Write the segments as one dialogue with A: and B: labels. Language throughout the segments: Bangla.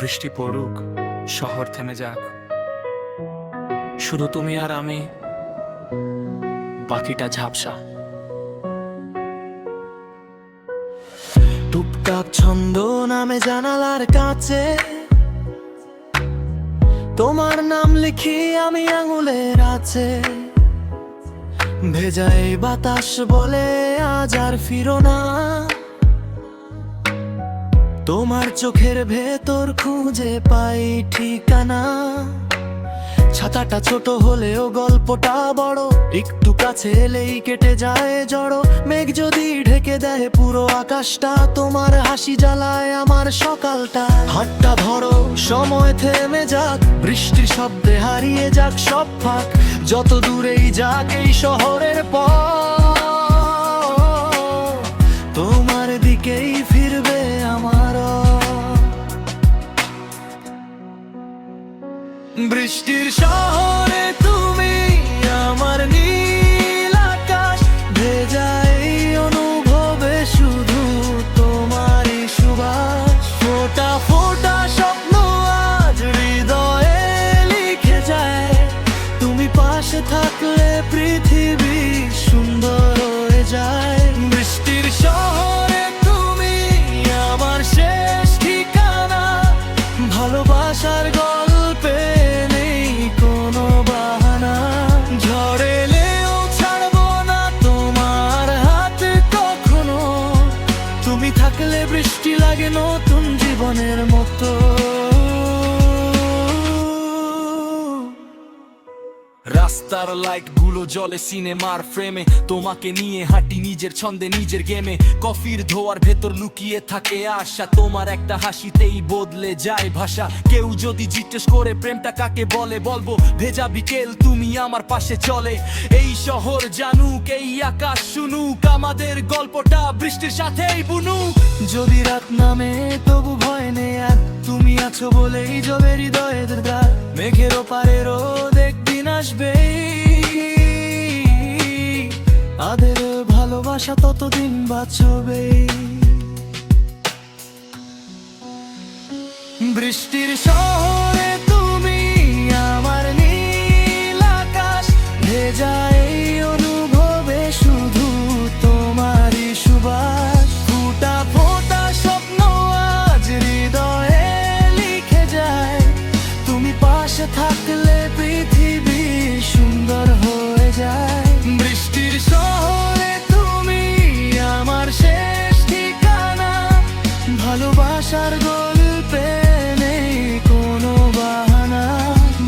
A: বৃষ্টি পড়ুক, শহর থেমে যাক, শুধু তুমি আর আমি, বাকিটা ঝাপসা।
B: টুকটাক ছন্দ নামে জানালার কাছে, তোমার নাম লিখি আমি আঙুলের আছে। ভেজা এই বাতাস বলে আজ আর ফিরো না, তোমার চোখের ভেতর খুঁজে পাই ঠিকানা। ছাতাটা ছোট হলেও গল্পটা বড়, একটু কাছে এলেই কেটে যায় জড়ো। মেঘ যদি ঢেকে দেয় পুরো আকাশটা, তোমার হাসি জ্বালায় আমার সকালটা। হাতটা ধরো, সময় থেমে যাক, বৃষ্টির শব্দে হারিয়ে যাক সব ফাঁক। যত দূরেই যাক এই শহরের পথ, তোমার দিকেই ফিরবে আমার। বৃষ্টির শহরে তুমি আমার নীল আকাশ, ভেজা এই অনুভবে শুধু তোমারই সুবাস। ফোঁটা ফোঁটা স্বপ্ন আজ হৃদয়ে লিখে যায়, তুমি পাশে থাকলে পৃথিবী সুন্দর হয়ে যায়। বৃষ্টির শহরে তুমি আমার শেষ ঠিকানা, ভালোবাসার গল্পে নেই কোনো বাহানা। ঝড় এলেও ছাড়বো না তোমার হাত কখনো, তুমি থাকলে বৃষ্টি লাগে নতুন জীবনের মতো।
C: রাস্তার লাইট গুলো জ্বলে সিনেমার ফ্রেমে, তোমাকে নিয়ে হাঁটি নিজের ছন্দে নিজের গেমে। কফির ধোয়ার ভেতর লুকিয়ে থাকে আশা, তোমার একটা হাসিতেই বদলে যায় ভাষা। কেউ যদি জিজ্ঞেস করে প্রেমটা কাকে বলে, বলবো ভেজা বিকেল তুমি আমার পাশে চলে। এই শহর জানুক, এই আকাশ শুনুক, আমাদের গল্পটা বৃষ্টির সাথেই বুনুক।
B: যদি রাত নামে তবু ভয় নেই আর, তুমি আছো বলেই জবে হৃদয়ের দ্বার। মেঘের ওপারেরও একদিন আসবে, আদের ভালোবাসা ততদিন বাঁচবে। বৃষ্টির শহরে তুমি আমার নীল আকাশ, ভেজা এই অনুভবে শুধু তোমারই সুবাস। ফোঁটা ফোঁটা স্বপ্ন আজ হৃদয়ে লিখে যায়, তুমি পাশে থাকলে পৃথিবী সুন্দর হয়ে যায়। বৃষ্টির শহরে তুমি আমার শেষ ঠিকানা, ভালোবাসার গল্পে নেই কোনো বাহানা।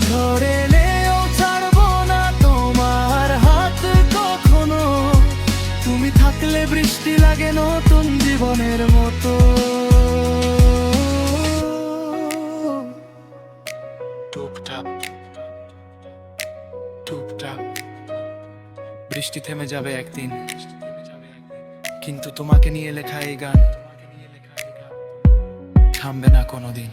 B: ঝড় এলেও ছাড়বো না তোমার হাত কখনো, তুমি থাকলে বৃষ্টি লাগে নতুন জীবনের মতো।
A: টুপটাপ টুপটাপ বৃষ্টি থেমে যাবে একদিন, কিন্তু তোমাকে নিয়ে লেখা এই গান থামবে না কোনোদিন।